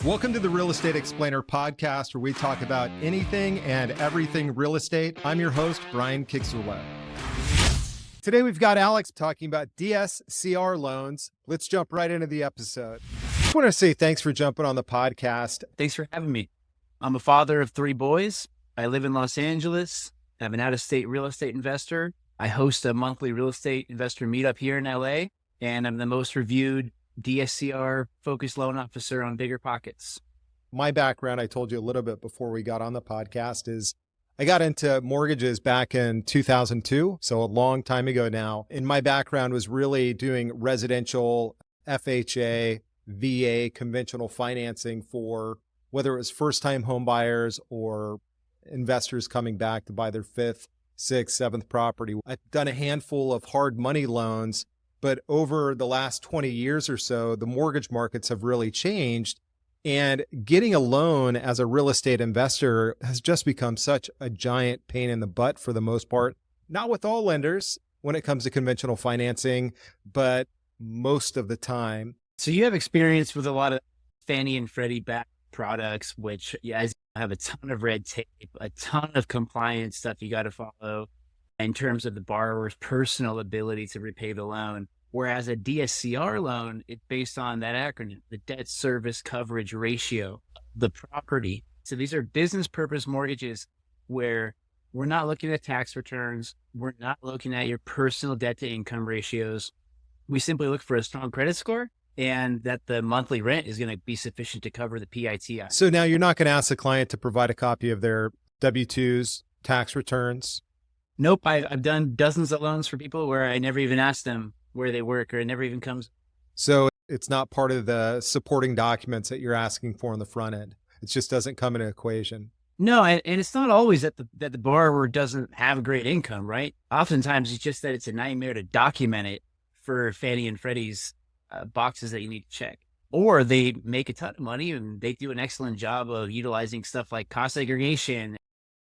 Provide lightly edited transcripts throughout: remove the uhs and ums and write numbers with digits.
Welcome to the Real Estate Explainer podcast, where we talk about anything and everything real estate. I'm your host, Brian Kixerweb. Today, we've got Alex talking about DSCR loans. Let's jump right into the episode. I just want to say thanks for jumping on the podcast. Thanks for having me. I'm a father of 3 boys. I live in Los Angeles. I'm an out-of-state real estate investor. I host a monthly real estate investor meetup here in LA, and I'm the most reviewed DSCR focused loan officer on Bigger Pockets. My background, I told you a little bit before we got on the podcast, is I got into mortgages back in 2002, so a long time ago now. And my background was really doing residential, FHA, VA, conventional financing for whether it was first-time home buyers or investors coming back to buy their 5th, 6th, 7th property. I've done a handful of hard money loans, but over the last 20 years or so, the mortgage markets have really changed. And getting a loan as a real estate investor has just become such a giant pain in the butt for the most part. Not with all lenders when it comes to conventional financing, but most of the time. So you have experience with a lot of Fannie and Freddie backed products, which have a ton of red tape, a ton of compliance stuff you got to follow in terms of the borrower's personal ability to repay the loan. Whereas a DSCR loan, it's based on that acronym, the debt service coverage ratio, the property. So these are business purpose mortgages where we're not looking at tax returns. We're not looking at your personal debt to income ratios. We simply look for a strong credit score and that the monthly rent is going to be sufficient to cover the PITI. So now you're not going to ask the client to provide a copy of their W-2s, tax returns? Nope. I've done dozens of loans for people where I never even asked them where they work, or it never even comes. So it's not part of the supporting documents that you're asking for on the front end. It just doesn't come in an equation. No, and it's not always that the borrower doesn't have great income, right? Oftentimes it's just that it's a nightmare to document it for Fannie and Freddie's boxes that you need to check. Or they make a ton of money and they do an excellent job of utilizing stuff like cost segregation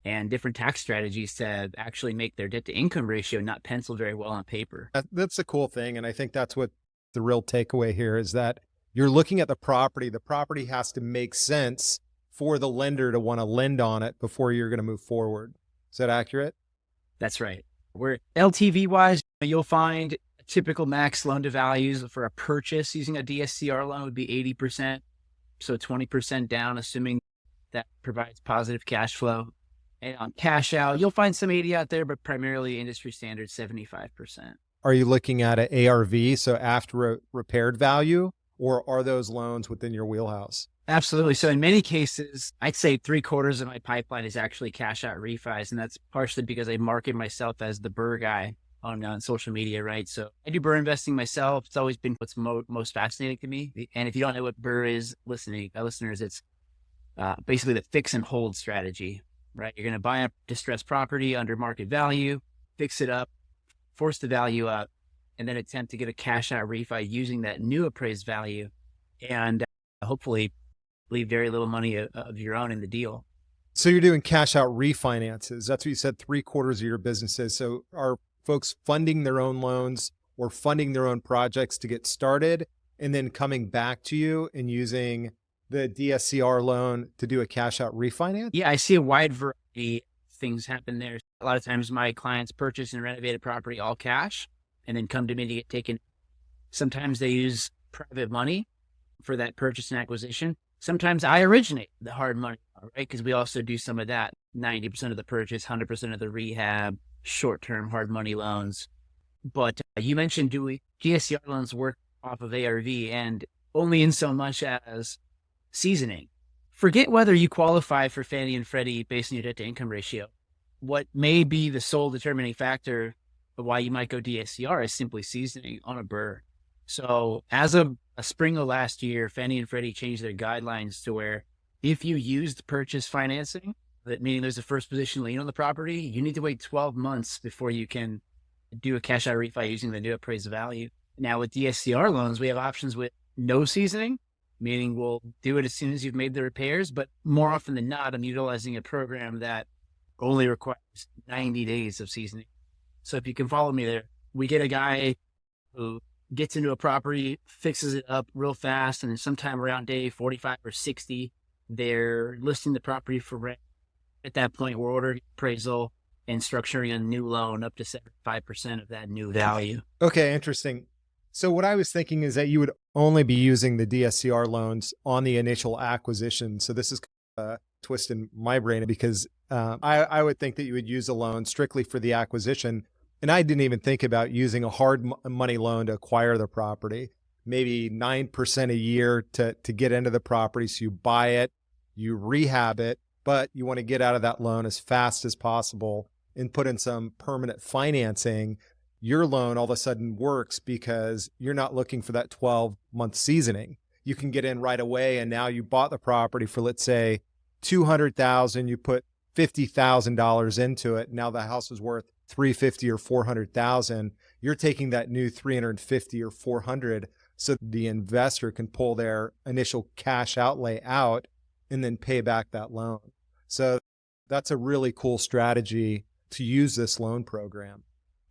and different tax strategies to actually make their debt to income ratio not pencil very well on paper. That's the cool thing. And I think that's what the real takeaway here is, that you're looking at the property. The property has to make sense for the lender to want to lend on it before you're going to move forward. Is that accurate? That's right. Where LTV wise, you'll find typical max loan to values for a purchase using a DSCR loan would be 80%. So 20% down, assuming that provides positive cash flow. And on cash out, you'll find some 80 out there, but primarily industry standard 75%. Are you looking at an ARV, so after repaired value, or are those loans within your wheelhouse? Absolutely. So in many cases, I'd say 3/4 of my pipeline is actually cash out refis. And that's partially because I market myself as the BRRRR guy on social media, right? So I do BRRRR investing myself. It's always been what's most fascinating to me. And if you don't know what BRRRR is, listeners, it's basically the fix and hold strategy. Right? You're going to buy a distressed property under market value, fix it up, force the value up, and then attempt to get a cash out refi using that new appraised value, and hopefully leave very little money of your own in the deal. So you're doing cash out refinances. That's what you said 3/4 of your business is. So are folks funding their own loans or funding their own projects to get started and then coming back to you and using the DSCR loan to do a cash out refinance? Yeah, I see a wide variety of things happen there. A lot of times my clients purchase and renovate a property all cash and then come to me to get taken. Sometimes they use private money for that purchase and acquisition. Sometimes I originate the hard money, right? Because we also do some of that, 90% of the purchase, 100% of the rehab, short-term hard money loans. But you mentioned, DSCR loans work off of ARV, and only in so much as seasoning. Forget whether you qualify for Fannie and Freddie based on your debt to income ratio. What may be the sole determining factor of why you might go DSCR is simply seasoning on a BRRRR. So as of spring of last year, Fannie and Freddie changed their guidelines to where if you used purchase financing, that meaning there's a first position lien on the property, you need to wait 12 months before you can do a cash out refi using the new appraised value. Now with DSCR loans, we have options with no seasoning, meaning we'll do it as soon as you've made the repairs, but more often than not, I'm utilizing a program that only requires 90 days of seasoning. So if you can follow me there, we get a guy who gets into a property, fixes it up real fast, and then sometime around day 45 or 60, they're listing the property for rent. At that point, we're ordering appraisal and structuring a new loan up to 75% of that new value. Okay, interesting. So what I was thinking is that you would only be using the DSCR loans on the initial acquisition. So this is a twist in my brain because I would think that you would use a loan strictly for the acquisition. And I didn't even think about using a hard money loan to acquire the property, maybe 9% a year to get into the property. So you buy it, you rehab it, but you want to get out of that loan as fast as possible and put in some permanent financing. Your loan all of a sudden works because you're not looking for that 12-month seasoning. You can get in right away. And now you bought the property for, let's say, $200,000, you put $50,000 into it. Now the house is worth $350,000 or $400,000. You're taking that new $350,000 or $400,000 so the investor can pull their initial cash outlay out and then pay back that loan. So that's a really cool strategy to use this loan program.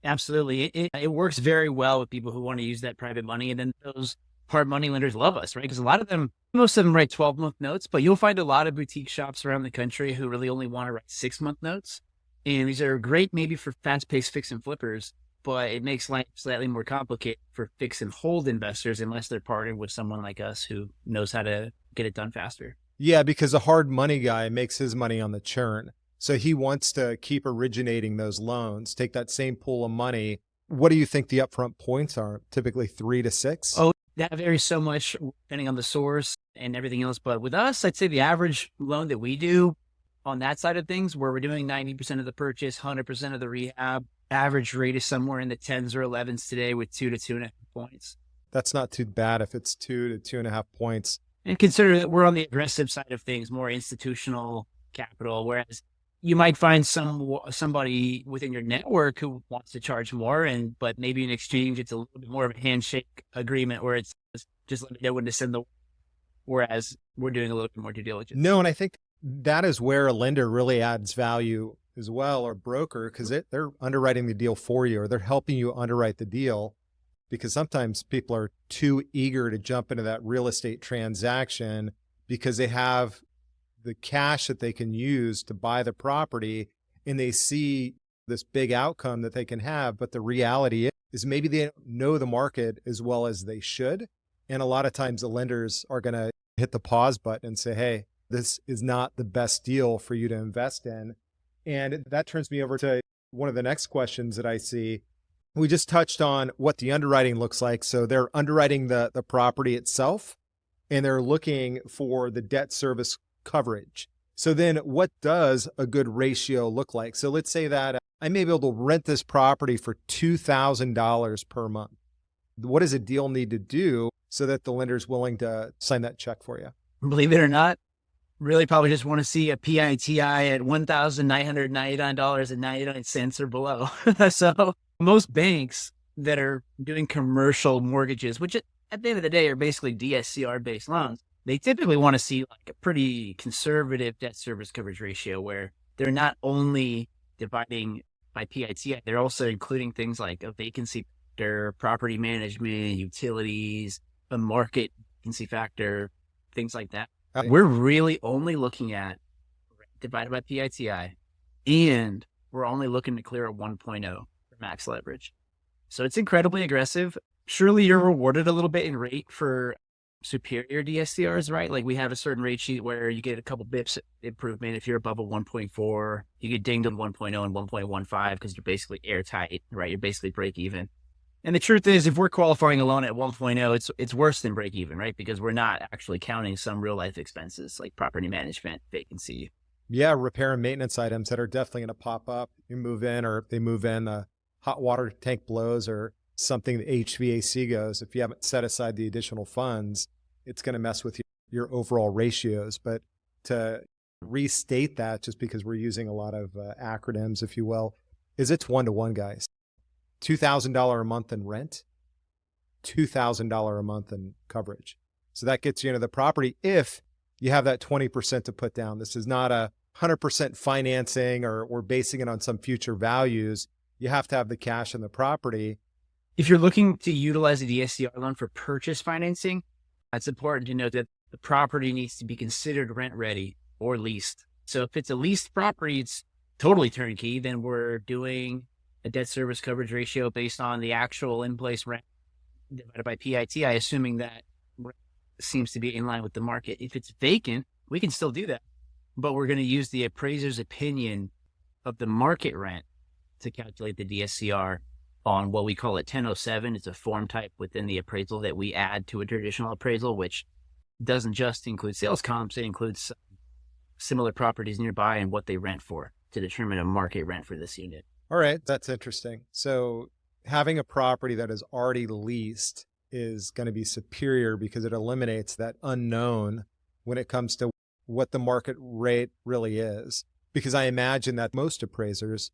Absolutely. It works very well with people who want to use that private money. And then those hard money lenders love us, right? Because a lot of them, most of them write 12-month notes, but you'll find a lot of boutique shops around the country who really only want to write 6-month notes. And these are great maybe for fast-paced fix and flippers, but it makes life slightly more complicated for fix and hold investors unless they're partnered with someone like us who knows how to get it done faster. Yeah, because a hard money guy makes his money on the churn. So he wants to keep originating those loans, take that same pool of money. What do you think the upfront points are? Typically 3 to 6? Oh, that varies so much depending on the source and everything else. But with us, I'd say the average loan that we do on that side of things, where we're doing 90% of the purchase, 100% of the rehab, average rate is somewhere in the 10s or 11s today with 2 to 2.5 points. That's not too bad if it's 2 to 2.5 points. And consider that we're on the aggressive side of things, more institutional capital, whereas you might find somebody within your network who wants to charge more, but maybe in exchange, it's a little bit more of a handshake agreement where it's just let me know when to send the, whereas we're doing a little bit more due diligence. No, and I think that is where a lender really adds value as well, or broker, because they're underwriting the deal for you, or they're helping you underwrite the deal, because sometimes people are too eager to jump into that real estate transaction because they have the cash that they can use to buy the property and they see this big outcome that they can have. But the reality is maybe they don't know the market as well as they should. And a lot of times the lenders are going to hit the pause button and say, hey, this is not the best deal for you to invest in. And that turns me over to one of the next questions that I see. We just touched on what the underwriting looks like. So they're underwriting the property itself, and they're looking for the debt service coverage. So then what does a good ratio look like? So let's say that I may be able to rent this property for $2,000 per month. What does a deal need to do so that the lender's willing to sign that check for you? Believe it or not, really probably just want to see a PITI at $1,999.99 or below. So most banks that are doing commercial mortgages, which at the end of the day are basically DSCR based loans, they typically want to see like a pretty conservative debt service coverage ratio where they're not only dividing by PITI, they're also including things like a vacancy factor, property management, utilities, a market vacancy factor, things like that. We're really only looking at divided by PITI, and we're only looking to clear a 1.0 for max leverage. So it's incredibly aggressive. Surely you're rewarded a little bit in rate for superior DSCRs, right? Like we have a certain rate sheet where you get a couple bips improvement. If you're above a 1.4, you get dinged on 1.0 and 1.15 because you're basically airtight, right? You're basically break even. And the truth is, if we're qualifying a loan at 1.0, it's worse than break even, right? Because we're not actually counting some real life expenses like property management, vacancy. Yeah, repair and maintenance items that are definitely going to pop up. You move in, or if they move in, the hot water tank blows or something, the HVAC goes. If you haven't set aside the additional funds, it's going to mess with your overall ratios. But to restate that, just because we're using a lot of acronyms, if you will, is it's 1-to-1, guys. $2,000 a month in rent, $2,000 a month in coverage. So that gets you into the property if you have that 20% to put down. This is not a 100% financing or we're basing it on some future values. You have to have the cash in the property. If you're looking to utilize a DSCR loan for purchase financing, it's important to note that the property needs to be considered rent ready or leased. So if it's a leased property, it's totally turnkey. Then we're doing a debt service coverage ratio based on the actual in-place rent divided by PITI, assuming that rent seems to be in line with the market. If it's vacant, we can still do that, but we're going to use the appraiser's opinion of the market rent to calculate the DSCR on what we call a 1007. It's a form type within the appraisal that we add to a traditional appraisal, which doesn't just include sales comps. It includes similar properties nearby and what they rent for to determine a market rent for this unit. All right, that's interesting. So having a property that is already leased is going to be superior because it eliminates that unknown when it comes to what the market rate really is. Because I imagine that most appraisers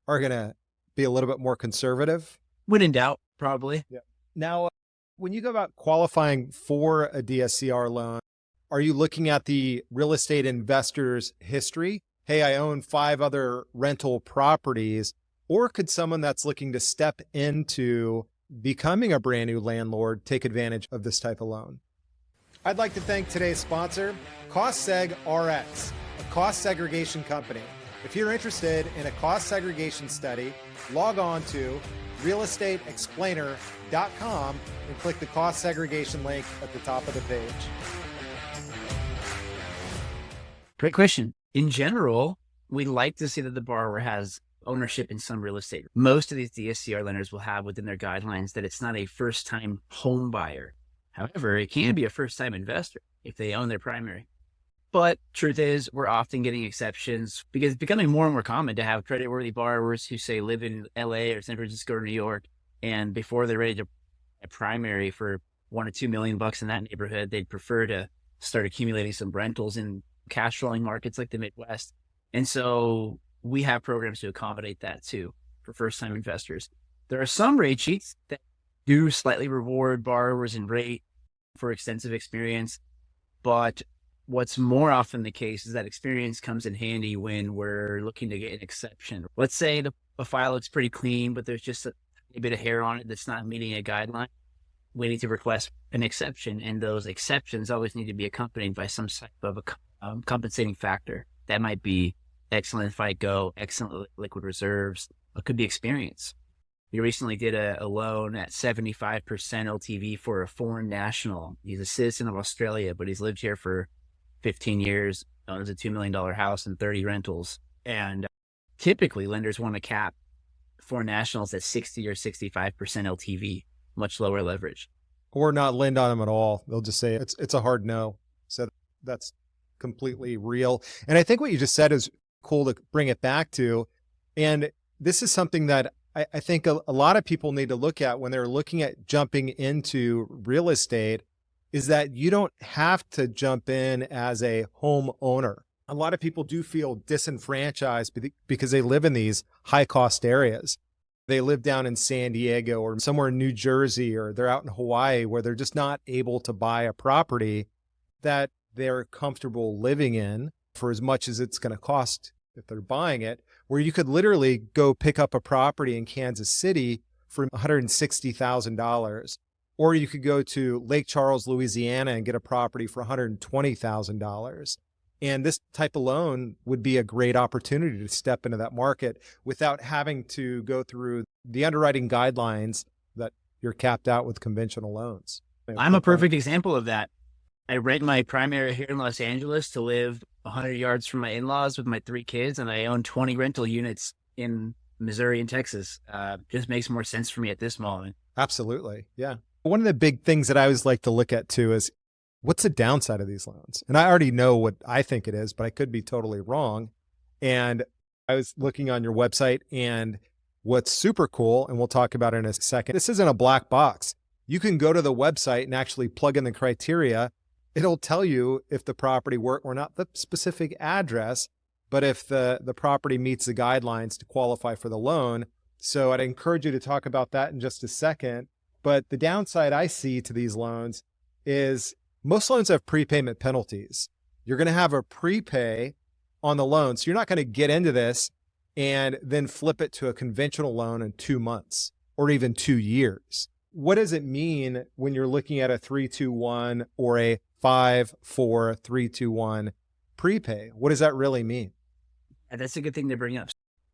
are going to be a little bit more conservative. When in doubt, probably. Yeah. Now, when you go about qualifying for a DSCR loan, are you looking at the real estate investor's history? Hey, I own 5 other rental properties. Or could someone that's looking to step into becoming a brand new landlord take advantage of this type of loan? I'd like to thank today's sponsor, CostSeg RX, a cost segregation company. If you're interested in a cost segregation study, log on to realestateexplainer.com and click the cost segregation link at the top of the page. Great question. In general, we like to see that the borrower has ownership in some real estate. Most of these DSCR lenders will have within their guidelines that it's not a first-time home buyer. However, it can be a first-time investor if they own their primary. But truth is, we're often getting exceptions because it's becoming more and more common to have creditworthy borrowers who say live in LA or San Francisco or New York, and before they're ready to buy a primary for $1 or $2 million in that neighborhood, they'd prefer to start accumulating some rentals in cash flowing markets like the Midwest. And so we have programs to accommodate that too for first-time investors. There are some rate sheets that do slightly reward borrowers in rate for extensive experience, but what's more often the case is that experience comes in handy when we're looking to get an exception. Let's say the file looks pretty clean, but there's just a bit of hair on it that's not meeting a guideline. We need to request an exception, and those exceptions always need to be accompanied by some type of a compensating factor. That might be excellent FICO, excellent liquid reserves. It could be experience. We recently did a loan at 75% LTV for a foreign national. He's a citizen of Australia, but he's lived here for 15 years, owns a $2 million house and 30 rentals. And typically lenders want to cap foreign nationals at 60 or 65% LTV, much lower leverage. Or not lend on them at all. They'll just say it's a hard no. So that's completely real. And I think what you just said is cool to bring it back to. And this is something that I think a lot of people need to look at when they're looking at jumping into real estate, is that you don't have to jump in as a homeowner. A lot of people do feel disenfranchised because they live in these high cost areas. They live down in San Diego or somewhere in New Jersey, or they're out in Hawaii where they're just not able to buy a property that they're comfortable living in for as much as it's going to cost if they're buying it, where you could literally go pick up a property in Kansas City for $160,000. Or you could go to Lake Charles, Louisiana and get a property for $120,000. And this type of loan would be a great opportunity to step into that market without having to go through the underwriting guidelines that you're capped out with conventional loans. I'm a perfect example of that. I rent my primary here in Los Angeles to live 100 yards from my in-laws with my 3 kids, and I own 20 rental units in Missouri and Texas. Just makes more sense for me at this moment. Absolutely. Yeah. One of the big things that I always like to look at too is what's the downside of these loans? And I already know what I think it is, but I could be totally wrong. And I was looking on your website, and what's super cool, and we'll talk about it in a second, this isn't a black box. You can go to the website and actually plug in the criteria. It'll tell you if the property or not the specific address, but if the property meets the guidelines to qualify for the loan. So I'd encourage you to talk about that in just a second. But the downside I see to these loans is most loans have prepayment penalties. You're going to have a prepay on the loan. So you're not going to get into this and then flip it to a conventional loan in 2 months. or even 2 years. What does it mean when you're looking at a 3-2-1 or a 5-4-3-2-1 prepay? What does that really mean? And that's a good thing to bring up.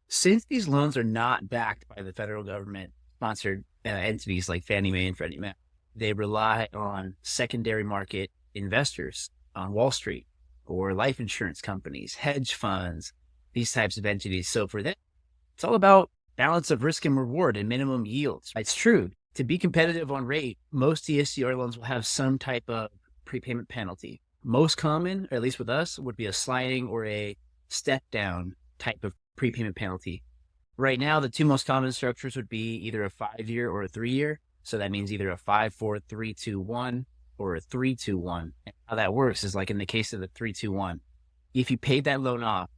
Since these loans are not backed by the federal government sponsored entities like Fannie Mae and Freddie Mac, they rely on secondary market investors on Wall Street or life insurance companies, hedge funds, these types of entities. So for them, it's all about balance of risk and reward and minimum yields. It's true. To be competitive on rate, most DSCR loans will have some type of prepayment penalty. Most common, or at least with us, would be a sliding or a step down type of prepayment penalty. Right now, the two most common structures would be either a 5-year or a 3-year. So that means either a 5-4-3-2-1 or a 3-2-1. And how that works is like in the case of the 3-2-1, if you paid that loan off,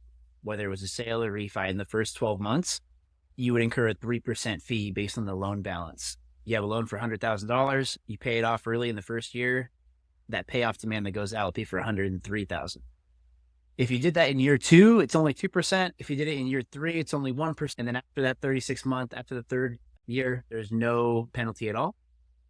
whether it was a sale or refi in the first 12 months, you would incur a 3% fee based on the loan balance. You have a loan for $100,000, you pay it off early in the first year, that payoff demand that goes out will be for $103,000. If you did that in year 2, it's only 2%. If you did it in year 3, it's only 1%. And then after that 36 month, after the 3rd year, there's no penalty at all.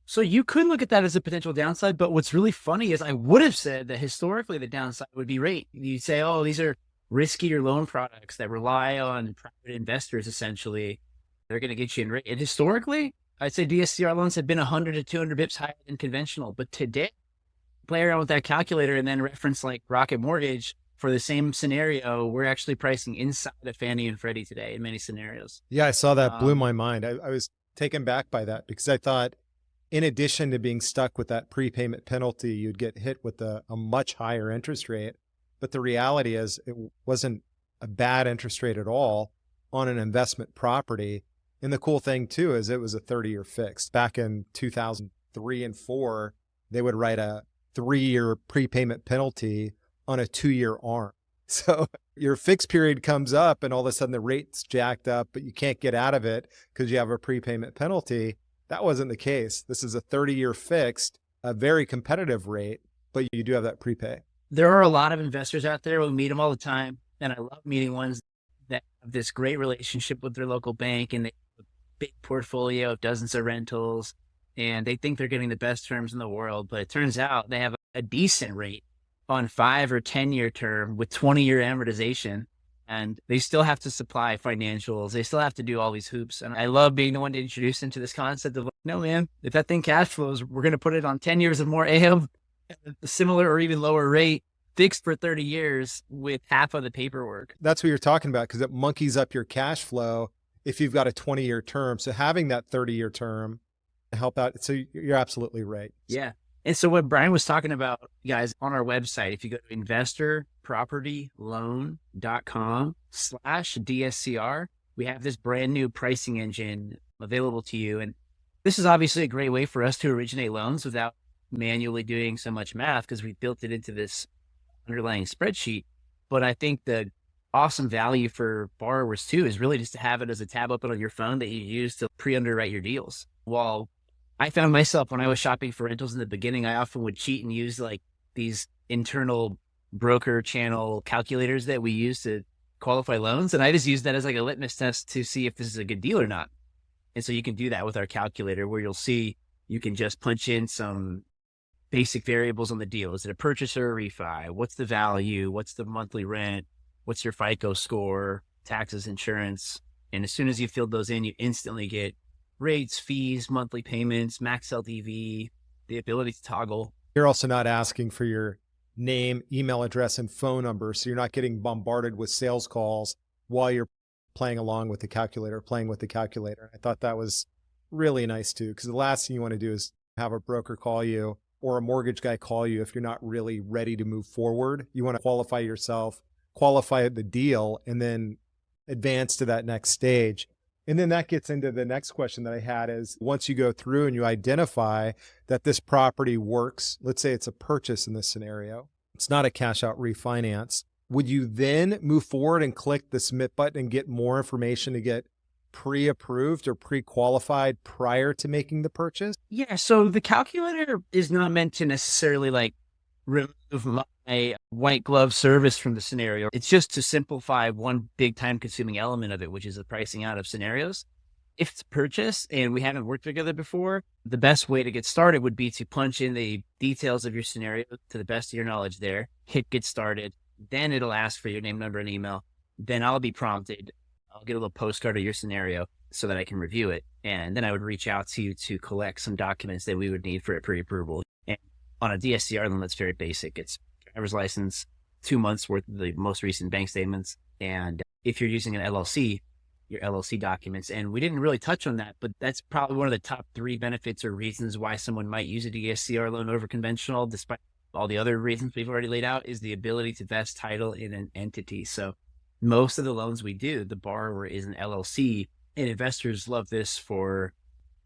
So you could look at that as a potential downside. But what's really funny is I would have said that historically the downside would be rate. You'd say, oh, these are riskier loan products that rely on private investors, essentially. They're going to get you in rate. And historically, I'd say DSCR loans have been 100 to 200 bips higher than conventional. But today, play around with that calculator and then reference like Rocket Mortgage for the same scenario, we're actually pricing inside of Fannie and Freddie today in many scenarios. Yeah, I saw that. Blew my mind. I was taken back by that because I thought in addition to being stuck with that prepayment penalty, you'd get hit with a much higher interest rate. But the reality is it wasn't a bad interest rate at all on an investment property. And the cool thing too is it was a 30-year fixed. Back in 2003 and 4, they would write a 3-year prepayment penalty on a 2-year ARM. So your fixed period comes up and all of a sudden the rate's jacked up, but you can't get out of it because you have a prepayment penalty. That wasn't the case. This is a 30-year fixed, a very competitive rate, but you do have that prepay. There are a lot of investors out there. We meet them all the time. And I love meeting ones that have this great relationship with their local bank and they have a big portfolio of dozens of rentals and they think they're getting the best terms in the world. But it turns out they have a decent rate on 5 or 10-year term with 20-year amortization, and they still have to supply financials. They still have to do all these hoops. And I love being the one to introduce them to this concept of, no, man, if that thing cash flows, we're going to put it on 10 years of more AM, a similar or even lower rate, fixed for 30 years with half of the paperwork. That's what you're talking about because it monkeys up your cash flow if you've got a 20-year term. So having that 30-year term help out. So you're absolutely right. Yeah. And so what Brian was talking about, guys, on our website, if you go to investorpropertyloan.com/DSCR, we have this brand new pricing engine available to you. And this is obviously a great way for us to originate loans without manually doing so much math because we built it into this underlying spreadsheet. But I think the awesome value for borrowers too is really just to have it as a tab open on your phone that you use to pre-underwrite your deals. While I found myself when I was shopping for rentals in the beginning, I often would cheat and use like these internal broker channel calculators that we use to qualify loans. And I just use that as like a litmus test to see if this is a good deal or not. And so you can do that with our calculator where you'll see, you can just punch in some basic variables on the deal. Is it a purchase or a refi? What's the value? What's the monthly rent? What's your FICO score? Taxes, insurance. And as soon as you fill those in, you instantly get rates, fees, monthly payments, max LTV, the ability to toggle. You're also not asking for your name, email address, and phone number. So you're not getting bombarded with sales calls while you're playing along with the calculator, playing with the calculator. I thought that was really nice too, because the last thing you want to do is have a broker call you or a mortgage guy call you if you're not really ready to move forward. You want to qualify yourself, qualify the deal, and then advance to that next stage. And then that gets into the next question that I had is once you go through and you identify that this property works, let's say it's a purchase in this scenario, it's not a cash out refinance. Would you then move forward and click the submit button and get more information to get pre-approved or pre-qualified prior to making the purchase? Yeah. So the calculator is not meant to necessarily like remove my white glove service from the scenario. It's just to simplify one big time consuming element of it, which is the pricing out of scenarios. If it's a purchase and we haven't worked together before, the best way to get started would be to punch in the details of your scenario to the best of your knowledge there, hit get started. Then it'll ask for your name, number, and email. Then I'll be prompted. I'll get a little postcard of your scenario so that I can review it. And then I would reach out to you to collect some documents that we would need for a pre-approval. And on a DSCR loan, that's very basic. It's driver's license, 2 months worth of the most recent bank statements. And if you're using an LLC, your LLC documents. And we didn't really touch on that, but that's probably one of the top 3 benefits or reasons why someone might use a DSCR loan over conventional, despite all the other reasons we've already laid out, is the ability to vest title in an entity. So most of the loans we do, the borrower is an LLC, and investors love this for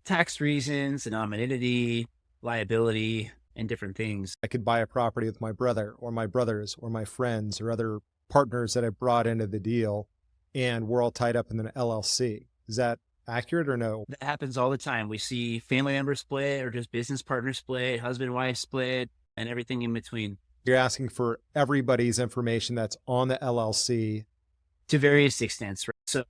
tax reasons, anonymity, liability, and different things. I could buy a property with my brother or my brothers or my friends or other partners that I brought into the deal, and we're all tied up in an LLC. Is that accurate or no? That happens all the time. We see family members split or just business partners split, husband, wife split, and everything in between. You're asking for everybody's information that's on the LLC. To various extents, right? So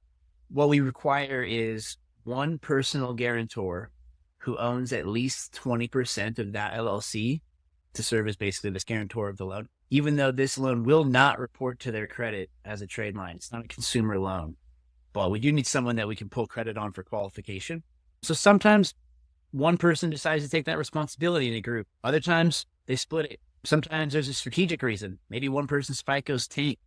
what we require is one personal guarantor who owns at least 20% of that LLC to serve as basically the guarantor of the loan, even though this loan will not report to their credit as a trade line. It's not a consumer loan, but we do need someone that we can pull credit on for qualification. So sometimes one person decides to take that responsibility in a group. Other times they split it. Sometimes there's a strategic reason. Maybe one person's FICO's tank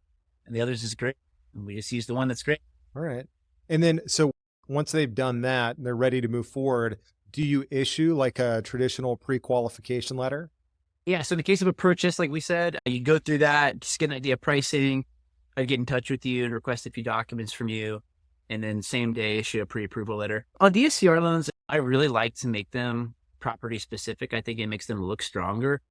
and the other's is great. And we just use the one that's great. All right. And then, so once they've done that and they're ready to move forward, do you issue like a traditional pre-qualification letter? Yeah. So in the case of a purchase, like we said, you go through that, just get an idea of pricing. I'd get in touch with you and request a few documents from you. And then same day issue a pre-approval letter. On DSCR loans, I really like to make them property specific. I think it makes them look stronger.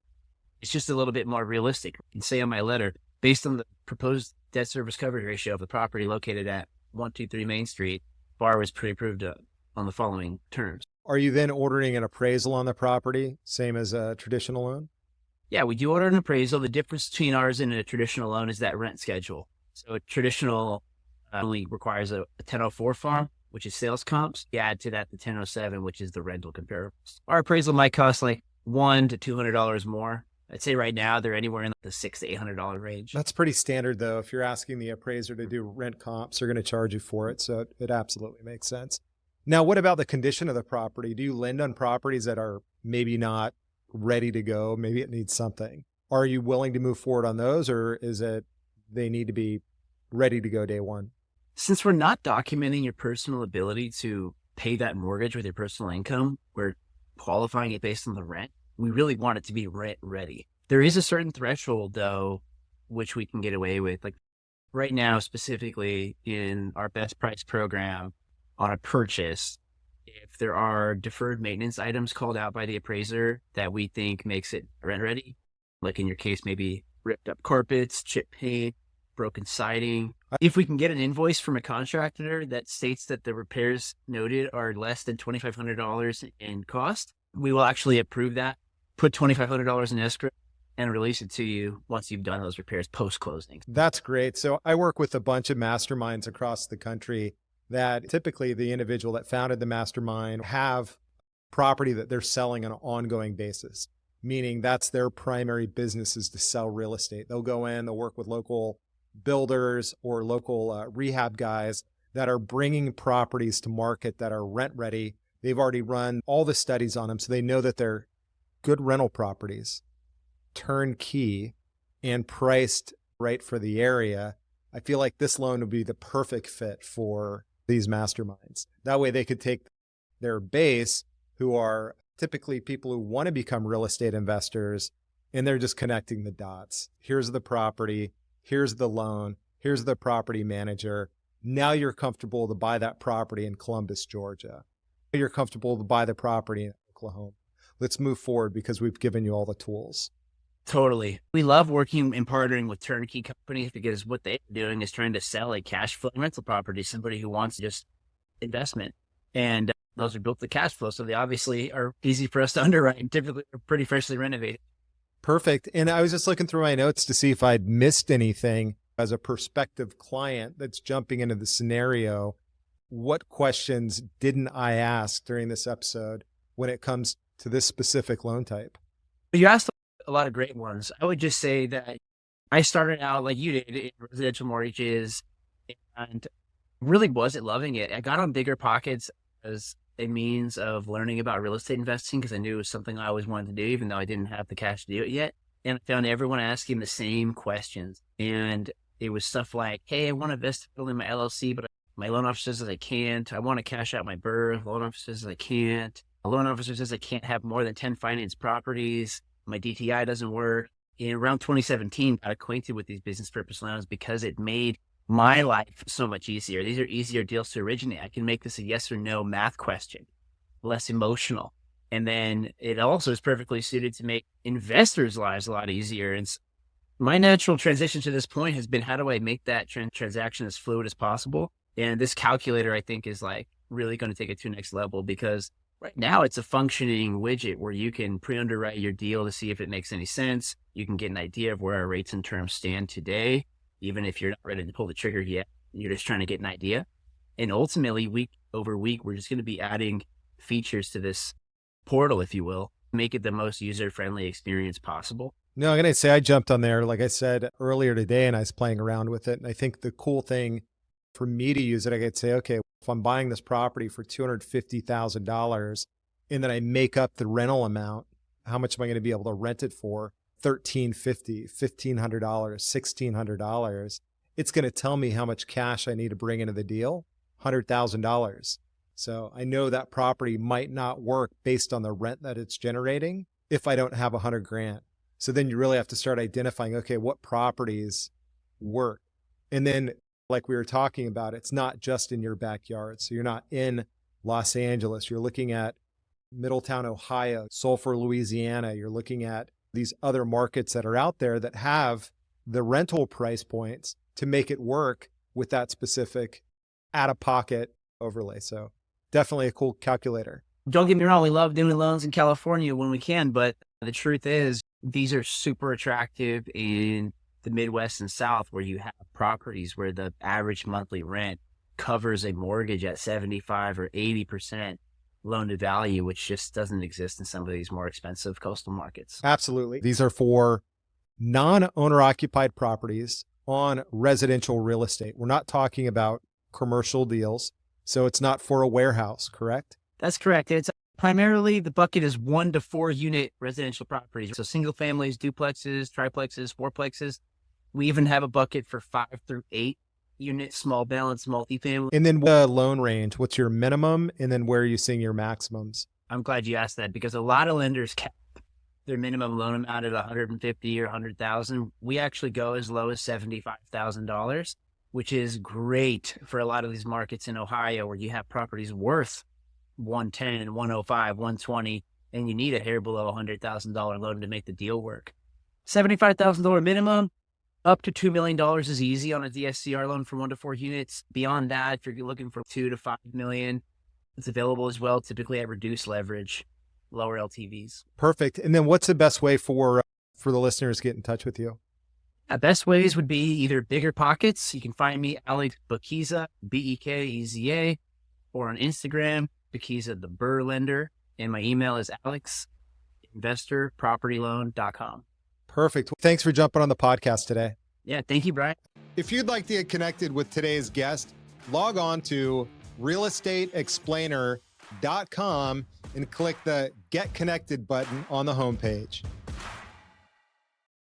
It's just a little bit more realistic. I can say on my letter, based on the proposed debt service coverage ratio of the property located at 123 Main Street, borrower was pre-approved on the following terms. Are you then ordering an appraisal on the property, same as a traditional loan? Yeah, we do order an appraisal. The difference between ours and a traditional loan is that rent schedule. So a traditional only requires a 1004 form, which is sales comps. You add to that the 1007, which is the rental comparables. Our appraisal might cost like $100 to $200 more. I'd say right now they're anywhere in the $600 to $800 range. That's pretty standard, though. If you're asking the appraiser to do rent comps, they're going to charge you for it. So it absolutely makes sense. Now, what about the condition of the property? Do you lend on properties that are maybe not ready to go? Maybe it needs something. Are you willing to move forward on those, or is it they need to be ready to go day one? Since we're not documenting your personal ability to pay that mortgage with your personal income, we're qualifying it based on the rent. We really want it to be rent ready. There is a certain threshold, though, which we can get away with. Like right now, specifically in our best price program on a purchase, if there are deferred maintenance items called out by the appraiser that we think makes it rent ready, like in your case, maybe ripped up carpets, chipped paint, broken siding. If we can get an invoice from a contractor that states that the repairs noted are less than $2,500 in cost, we will actually approve that, put $2,500 in escrow, and release it to you once you've done those repairs post-closing. That's great. So I work with a bunch of masterminds across the country that typically the individual that founded the mastermind have property that they're selling on an ongoing basis, meaning that's their primary business is to sell real estate. They'll go in, they'll work with local builders or local rehab guys that are bringing properties to market that are rent ready. They've already run all the studies on them, so they know that they're good rental properties, turnkey, and priced right for the area. I feel like this loan would be the perfect fit for these masterminds. That way they could take their base, who are typically people who want to become real estate investors, and they're just connecting the dots. Here's the property, here's the loan, here's the property manager. Now you're comfortable to buy that property in Columbus, Georgia. You're comfortable to buy the property in Oklahoma. Let's move forward because we've given you all the tools. Totally. We love working and partnering with turnkey companies because what they're doing is trying to sell a cash flow rental property to somebody who wants just investment. And those are built to cash flow. So they obviously are easy for us to underwrite and typically are pretty freshly renovated. Perfect. And I was just looking through my notes to see if I'd missed anything as a prospective client that's jumping into the scenario. what questions didn't I ask during this episode when it comes to this specific loan type? You asked a lot of great ones. I would just say that I started out like you did in residential mortgages and really wasn't loving it. I got on Bigger Pockets as a means of learning about real estate investing because I knew it was something I always wanted to do, even though I didn't have the cash to do it yet. And I found everyone asking the same questions. And it was stuff like, hey, I want to invest in my LLC, but my loan officer says I can't. I want to cash out my BRRRR. Loan officer says I can't. A loan officer says I can't have more than 10 financed properties. My DTI doesn't work. In around 2017, I got acquainted with these business purpose loans because it made my life so much easier. These are easier deals to originate. I can make this a yes or no math question, less emotional. And then it also is perfectly suited to make investors' lives a lot easier. And my natural transition to this point has been, how do I make that transaction as fluid as possible? And this calculator, I think, is like really going to take it to the next level, because right now it's a functioning widget where you can pre-underwrite your deal to see if it makes any sense. You can get an idea of where our rates and terms stand today, even if you're not ready to pull the trigger yet. You're just trying to get an idea. And ultimately, week over week, we're just going to be adding features to this portal, if you will, make it the most user-friendly experience possible. No, I'm going to say I jumped on there, like I said earlier today, and I was playing around with it. And I think the cool thing for me to use it, I could say, okay, if I'm buying this property for $250,000 and then I make up the rental amount, how much am I going to be able to rent it for? $1,350, $1,500, $1,600. It's going to tell me how much cash I need to bring into the deal, $100,000. So I know that property might not work based on the rent that it's generating if I don't have $100,000. So then you really have to start identifying, okay, what properties work? And then, like we were talking about, it's not just in your backyard. So you're not in Los Angeles. You're looking at Middletown, Ohio, Sulphur, Louisiana. You're looking at these other markets that are out there that have the rental price points to make it work with that specific out-of-pocket overlay. So definitely a cool calculator. Don't get me wrong, we love doing loans in California when we can, but the truth is these are super attractive in the Midwest and South, where you have properties where the average monthly rent covers a mortgage at 75 or 80% loan to value, which just doesn't exist in some of these more expensive coastal markets. Absolutely. These are for non-owner occupied properties on residential real estate. We're not talking about commercial deals. So it's not for a warehouse, correct? That's correct. It's primarily, the bucket is 1 to 4 unit residential properties. So single families, duplexes, triplexes, fourplexes. We even have a bucket for 5 through 8 unit small balance multifamily. And then the loan range, what's your minimum? And then where are you seeing your maximums? I'm glad you asked that, because a lot of lenders cap their minimum loan amount at $150,000 or $100,000. We actually go as low as $75,000, which is great for a lot of these markets in Ohio where you have properties worth $110,000, $105,000, $120,000, and you need a hair below $100,000 loan to make the deal work. $75,000 minimum, up to $2 million is easy on a DSCR loan for 1 to 4 units. Beyond that, if you're looking for $2 to $5 million, it's available as well, typically at reduced leverage, lower LTVs. Perfect. And then what's the best way for the listeners to get in touch with you? Best ways would be either Bigger Pockets. You can find me, Alex Bekeza, Bekeza, or on Instagram, Bekeza the BRRRR lender. And my email is alexinvestorpropertyloan.com. Perfect. Thanks for jumping on the podcast today. Yeah, thank you, Brian. If you'd like to get connected with today's guest, log on to realestateexplainer.com and click the Get Connected button on the homepage.